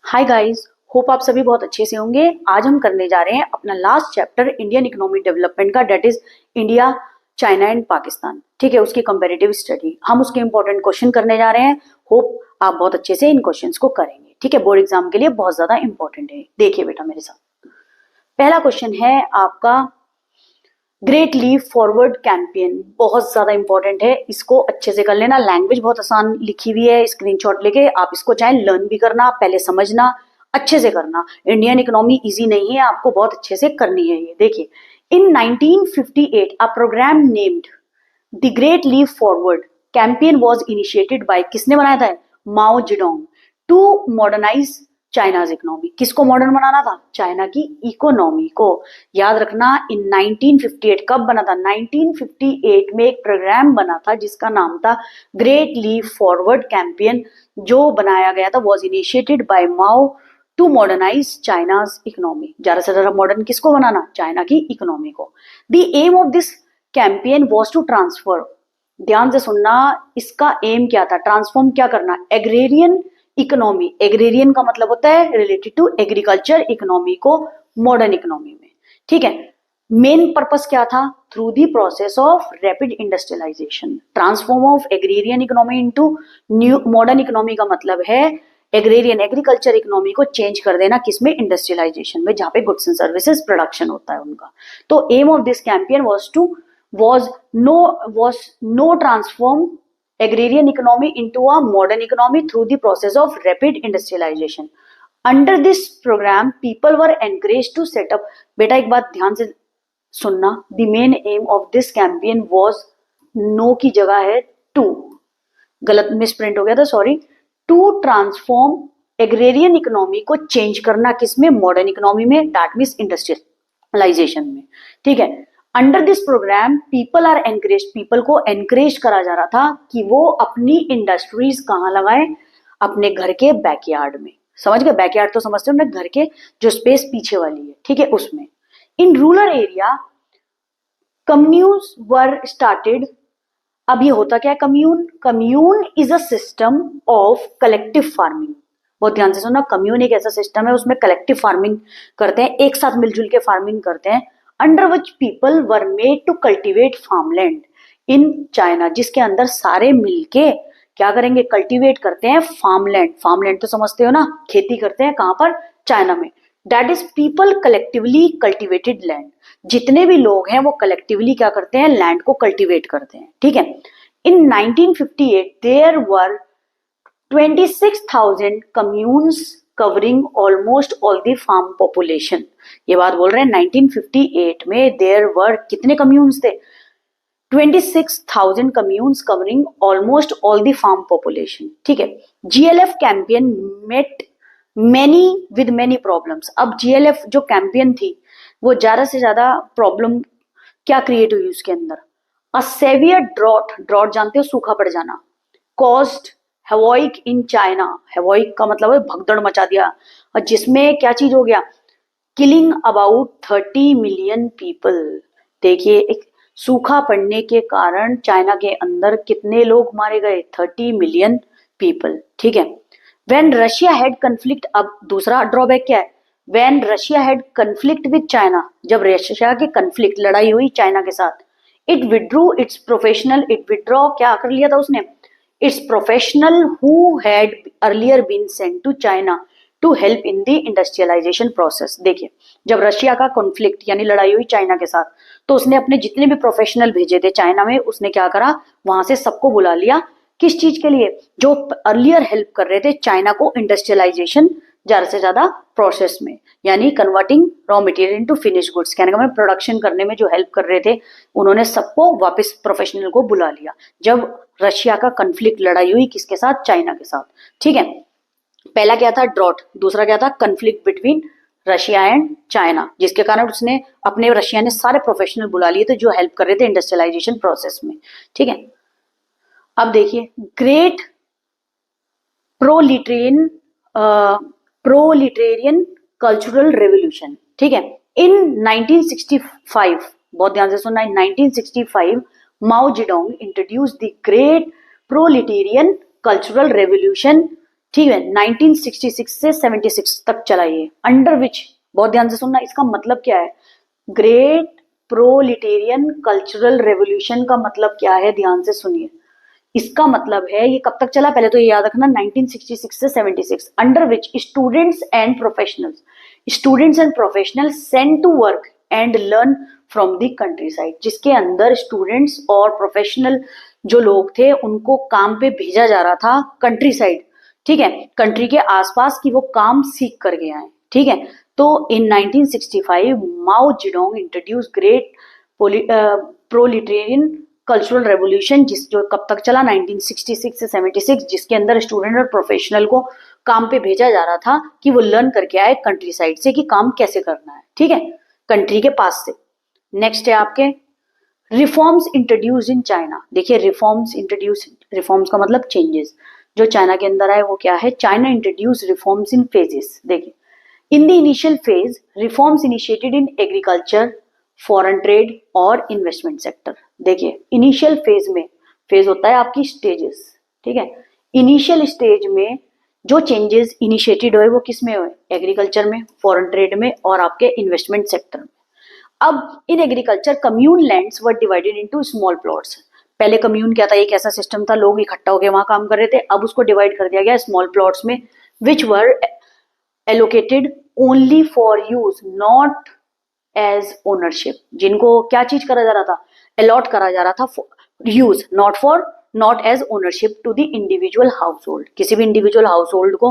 Hi guys, hope आप सभी बहुत अच्छे से होंगे। आज हम करने जा रहे हैं अपना last chapter Indian economic development का, that is India, China and Pakistan. ठीक है, उसकी कंपैरेटिव स्टडी। हम उसके इंपॉर्टेंट क्वेश्चन करने जा रहे हैं। होप आप बहुत अच्छे से इन क्वेश्चंस को करेंगे। ठीक है, बोर्ड एग्जाम के लिए बहुत ज्यादा इंपॉर्टेंट है। देखिए बेटा मेरे साथ, पहला क्वेश्चन है आपका, ग्रेट लीप फॉरवर्ड कैंपेन। बहुत ज्यादा इंपॉर्टेंट है, इसको अच्छे से कर लेना। लैंग्वेज बहुत आसान लिखी हुई है, स्क्रीनशॉट लेके आप इसको चाहे लर्न भी करना, पहले समझना, अच्छे से करना। इंडियन इकोनॉमी इजी नहीं है, आपको बहुत अच्छे से करनी है ये। देखिए, in 1958 a program named the Great Leap Forward campaign was initiated by, किसने बनाया था? Mao Zedong, to modernize China's economy. किसको मॉडर्न बनाना था? चाइना की इकोनॉमी को। याद रखना, इन 1958 कब बना था? 1958 में एक प्रोग्राम बना था जिसका नाम था ग्रेट लीप फॉरवर्ड कैंपेन, जो बनाया गया था, was initiated by Mao to modernize China's economy. ज्यादा से ज्यादा मॉडर्न किसको बनाना? चाइना की इकोनॉमी को। The aim of this campaign was to transfer, ध्यान से सुनना, इसका एम क्या था? ट्रांसफॉर्म क्या करना? एग्रेरियन इकोनॉमी, एग्रेरियन का मतलब होता है रिलेटेड टू एग्रीकल्चर, इकोनॉमी को मॉडर्न इकोनॉमी में। ठीक है, मेन पर्पस क्या था? Through the process of rapid industrialization, transform of agrarian economy into new modern economy का मतलब है एग्रेरियन एग्रीकल्चर इकोनॉमी को चेंज कर देना, किसमें? इंडस्ट्रियलाइजेशन में, जहां पे गुड्स एंड सर्विसेज प्रोडक्शन होता है उनका। तो aim of this campaign was no transform agrarian economy into a modern economy through the process of rapid industrialization. Under this program, people were encouraged to set up, बेटा एक बात ध्यान से सुनना, the main aim of this campaign was, no की जगह है to, गलत मिसप्रिंट हो गया था, sorry, to transform agrarian economy को चेंज करना, किसमें? मॉडर्न इकोनॉमी में, दैट मीन्स इंडस्ट्रियलाइजेशन में। ठीक है, under this program people are encourage, people को एनकरेज करा जा रहा था कि वो अपनी इंडस्ट्रीज कहाँ लगाएं? अपने घर के बैकयार्ड में। समझ गए? बैकयार्ड तो समझते हो ना, घर के जो स्पेस पीछे वाली है, ठीक है, उसमें। In rural area communes were started. अब ये होता क्या है commune? Commune is a system of collective farming. बहुत ध्यान से सुनना, कम्यून एक ऐसा सिस्टम है उसमें कलेक्टिव फार्मिंग करते हैं, एक साथ मिलजुल के फार्मिंग करते हैं। Under which people were made to cultivate farmland in China, जिसके अंदर सारे मिलके क्या करेंगे? कल्टिवेट करते हैं फार्मलैंड। फार्मलैंड तो समझते हो ना, खेती करते हैं कहां पर? चाइना में। That is people collectively cultivated land, जितने भी लोग हैं वो कलेक्टिवली क्या करते हैं? लैंड को कल्टिवेट करते हैं। ठीक है, in 1958 there were 26,000 communes covering almost all the farm population. ये बात बोल रहे हैं 1958 में देयर वर कितने कम्यून्स थे? 26,000 communes covering almost all the farm population. ठीक है, GLF campaign met many with many problems. अब जीएलएफ जो कैंपेन थी वो ज्यादा से ज्यादा प्रॉब्लम क्या क्रिएट हुई उसके अंदर? अ सेवियर ड्रॉट, ड्रॉट जानते हो, सूखा पड़ जाना, कॉज्ड हेवोइक इन चाइना, हेवोइक का मतलब है भगदड़ मचा दिया, और जिसमें क्या चीज हो गया? Killing about 30 million people. देखिए, एक सूखा पड़ने के कारण चाइना के अंदर कितने लोग मारे गए? 30 मिलियन पीपल। ठीक है, व्हेन रशिया हैड कन्फ्लिक्ट, अब दूसरा ड्रॉबैक क्या है? When Russia had conflict with China, जब रशिया के कन्फ्लिक्ट, लड़ाई हुई चाइना के साथ, it withdrew its professional, it withdraw क्या कर लिया था उसने? Its professional who had earlier been sent to China to help in the industrialization process. देखिए, जब रशिया का कॉन्फ्लिक्ट यानी लड़ाई हुई चाइना के साथ, तो उसने अपने जितने भी प्रोफेशनल भेजे थे चाइना में, उसने क्या करा? वहां से सबको बुला लिया। किस चीज के लिए? जो अर्लियर हेल्प कर रहे थे चाइना को इंडस्ट्रियलाइजेशन ज्यादा से ज्यादा प्रोसेस में, यानी converting raw material into finish goods, कहने का मतलब प्रोडक्शन करने में जो हेल्प कर रहे थे, उन्होंने सबको वापस प्रोफेशनल को बुला लिया जब रशिया का कन्फ्लिक्ट, लड़ाई हुई किसके साथ? चाइना के साथ। ठीक है, पहला क्या था? ड्रॉट, दूसरा क्या था? Conflict between Russia and China, जिसके कारण उसने अपने, रशिया ने सारे प्रोफेशनल बुला लिए थे जो हेल्प कर रहे थे इंडस्ट्रियलाइजेशन प्रोसेस में। ठीक है, अब देखिए, Great Proletarian Proletarian Cultural Revolution. ठीक है, इन 1965, बहुत ध्यान से सुनना, in 1965 Mao Zedong introduce the Great Proletarian Cultural Revolution ठीक है, 1966 से 76 तक चला ये, अंडर विच, बहुत ध्यान से सुनना, इसका मतलब क्या है, ग्रेट प्रोलिटेरियन कल्चरल रेवोल्यूशन का मतलब क्या है, ध्यान से सुनिए। इसका मतलब है ये कब तक चला, पहले तो ये याद रखना, 1966 से 76, under which students and professionals sent to work and learn from the countryside, जिसके अंदर स्टूडेंट्स और प्रोफेशनल जो लोग थे उनको काम पे भेजा जा रहा था कंट्री साइड, ठीक है, कंट्री के आसपास की वो काम सीख कर गए आए, ठीक है। तो in 1965 Mao Zedong introduce Great Proletarian Cultural Revolution, जिस जो कब तक चला, 1966 से 76, जिसके अंदर स्टूडेंट और प्रोफेशनल को काम पे भेजा जा रहा था कि वो लर्न करके आए कंट्री साइड से कि काम कैसे करना है, ठीक है, कंट्री के पास से। नेक्स्ट है आपके रिफॉर्म्स इंट्रोड्यूस इन चाइना। देखिए रिफॉर्म्स का मतलब चेंजेस जो चाइना के अंदर आए वो क्या है, China introduce reforms in phases. देखिए in the initial phase reforms initiated in agriculture, foreign trade और इन्वेस्टमेंट सेक्टर। देखिए इनिशियल फेज में, फेज होता है आपकी स्टेजेस, ठीक है, इनिशियल स्टेज में जो चेंजेस इनिशिएटेड हुए वो किस में हुए, एग्रीकल्चर में, फॉरेन ट्रेड में और आपके इन्वेस्टमेंट सेक्टर में। अब in agriculture commune lands were divided into small plots. पहले कम्यून क्या था, एक ऐसा सिस्टम था लोग इकट्ठा होकर वहां काम कर रहे थे, अब उसको डिवाइड कर दिया गया स्मॉल प्लॉट्स में, which were allocated only for use not as ownership, जिनको क्या चीज करा जा रहा था, अलॉट करा जा रहा था for use, not as ownership to the individual household, किसी भी इंडिविजुअल हाउस होल्ड को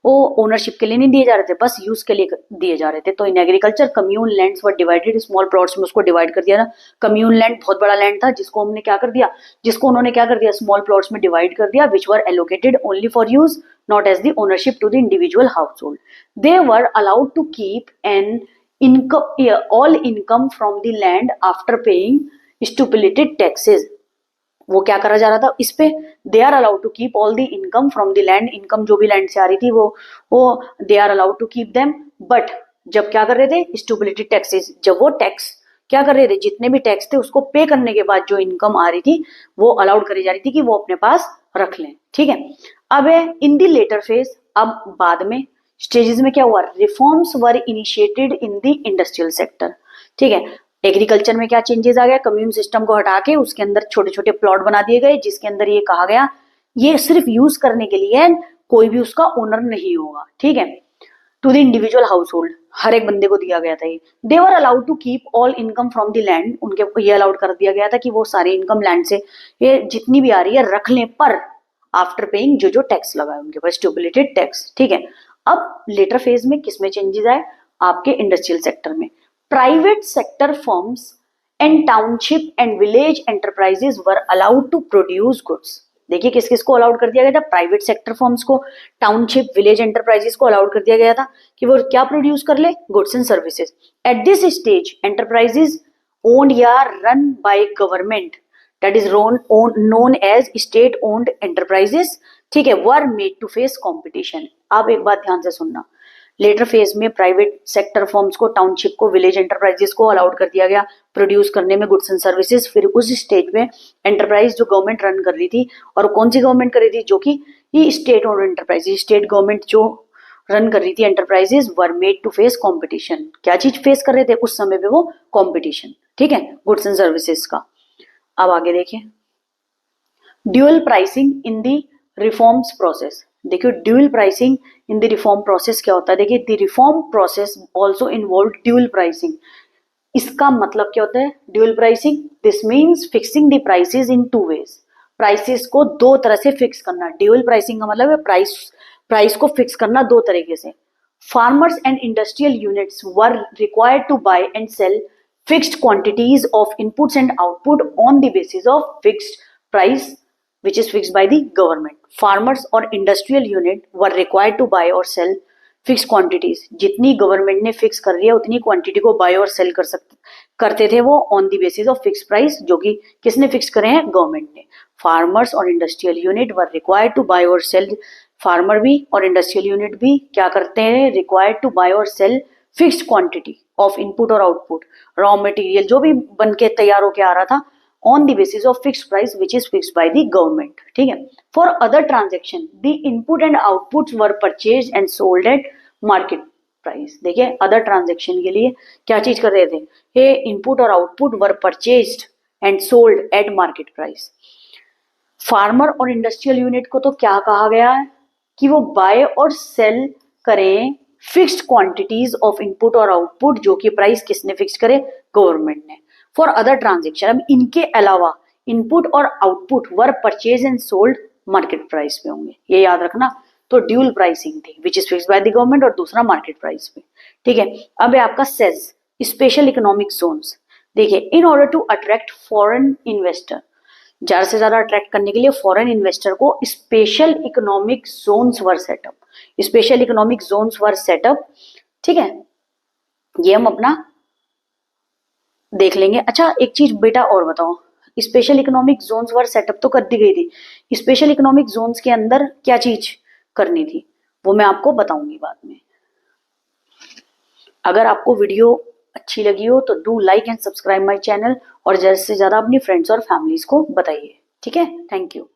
वो ओनरशिप के लिए नहीं दिए जा रहे थे, बस यूज के लिए दिए जा रहे थे। तो in agriculture commune lands were divided small plots में उसको डिवाइड कर दिया ना, कम्यून लैंड बहुत बड़ा लैंड था जिसको उन्होंने क्या कर दिया स्मॉल प्लॉट्स में डिवाइड कर दिया, which were allocated only for use not as the ownership to the individual household. They were allowed to keep an all income from the land after paying stipulated taxes। वो क्या करा जा रहा था इस पे, they are allowed to keep all the income from the land, income जो भी लैंड से आ रही थी वो they are allowed to keep them, but जब क्या कर रहे थे, स्टिपुलेटेड टैक्सेस, जब वो टैक्स क्या कर रहे थे, जितने भी टैक्स थे उसको पे करने के बाद जो इनकम आ रही थी वो अलाउड करी जा रही थी कि वो अपने पास रख लें, ठीक है। अब है इन द लेटर फेज, अब बाद में स्टेजेस में क्या हुआ, reforms were initiated in the industrial sector, ठीक है। एग्रीकल्चर में क्या चेंजेस आ गया, कम्यून सिस्टम को हटा के उसके अंदर छोटे छोटे प्लॉट बना दिए गए, जिसके अंदर ये कहा गया ये सिर्फ यूज करने के लिए है, कोई भी उसका ओनर नहीं होगा, ठीक है, to the individual household, हर एक बंदे को दिया गया था ये। They were allowed to keep all income from the land, उनके ये अलाउड कर दिया गया था कि वो सारी इनकम लैंड से ये जितनी भी आ रही है रख लें, पर आफ्टर पेइंग जो जो टैक्स लगा है उनके पास स्टिपुलेटेड टैक्स, ठीक है। अब लेटर फेज में किसमें चेंजेस आए, आपके इंडस्ट्रियल सेक्टर में, private sector firms and township and village enterprises were allowed to produce goods. देखिए किस किस को अलाउड कर दिया गया था, प्राइवेट सेक्टर फर्म्स को, टाउनशिप, विलेज एंटरप्राइजेस को अलाउड कर दिया गया था कि वो क्या प्रोड्यूस कर ले, goods and services. At this stage enterprises owned या run by government, that is known as state owned enterprises, ठीक है, were made to face competition. अब एक बात ध्यान से सुनना, लेटर फेज में प्राइवेट सेक्टर फर्म्स को, टाउनशिप को, विलेज एंटरप्राइजेस को अलाउड कर दिया गया प्रोड्यूस करने में गुड्स एंड सर्विसेज। फिर उस स्टेज में एंटरप्राइज जो गवर्नमेंट रन कर रही थी, और कौन सी गवर्नमेंट कर रही थी, जो कि ये state owned enterprises, state government जो रन कर रही थी enterprises, were made to face competition. क्या चीज फेस कर रहे थे उस समय पे, वो कंपटीशन, ठीक है, गुड्स एंड सर्विसेज का। अब आगे देखिए dual pricing in the reforms process. देखिए dual pricing in the reform process क्या होता है, देखिए the reform process also involve dual pricing. इसका मतलब क्या होता है dual pricing, this means fixing the prices in two ways, prices को दो तरह से फिक्स करना। ड्यूअल प्राइसिंग का मतलब है प्राइस को फिक्स करना दो तरीके से। Farmers and industrial units were required to buy and sell fixed quantities of inputs and output on the basis of fixed price which is fixed by the government. Farmers और industrial unit were required to buy or sell fixed quantities, जितनी government ने fix कर दिया उतनी quantity को bye और cell करते थे वो on the basis of fix price, जो कि किसने फिक्स करे हैं, गवर्नमेंट ने। फार्मर्स और industrial unit were required to buy और सेल, फार्मर भी और इंडस्ट्रियल यूनिट भी क्या करते हैं, रिक्वायर्ड टू बाय और sell fixed quantity of input और आउटपुट, रॉ मटेरियल जो भी बन के तैयार होके आ रहा था on the basis of fixed price which is fixed by the government, ठीक है। For other transaction the input and outputs were purchase and sold at market price. देखिए अदर ट्रांजेक्शन के लिए क्या चीज कर रहे थे, हे इनपुट और output were purchased and sold at market price. Farmer और इंडस्ट्रियल यूनिट को तो क्या कहा गया है कि वो बाय और सेल करें फिक्स्ड क्वांटिटीज ऑफ इनपुट और आउटपुट, जो कि प्राइस किसने फिक्स करे, गवर्नमेंट ने। फॉर अदर ट्रांजेक्शन, अब इनके अलावा इनपुट और output were purchase and sold market price पे होंगे, ये याद रखना। तो ड्यूल प्राइसिंग थी विच is fixed by the government और दूसरा मार्केट प्राइस पे, ठीक है। अब है आपका सेज स्पेशल इकोनॉमिक जोन्स। देखिए in order to attract foreign investor, ज्यादा से ज्यादा अट्रैक्ट करने के लिए फॉरेन इन्वेस्टर को special economic zones were set up, special economic zones were set up, ठीक है। ये हम अपना देख लेंगे। अच्छा एक चीज बेटा और बताओ, special economic zones were setup तो कर दी गई थी, स्पेशल इकोनॉमिक जोन्स के अंदर क्या चीज करनी थी वो मैं आपको बताऊंगी बाद में। अगर आपको वीडियो अच्छी लगी हो तो do like and subscribe my channel और ज्यादा से ज्यादा अपनी फ्रेंड्स और फैमिलीज को बताइए, ठीक है। Thank you.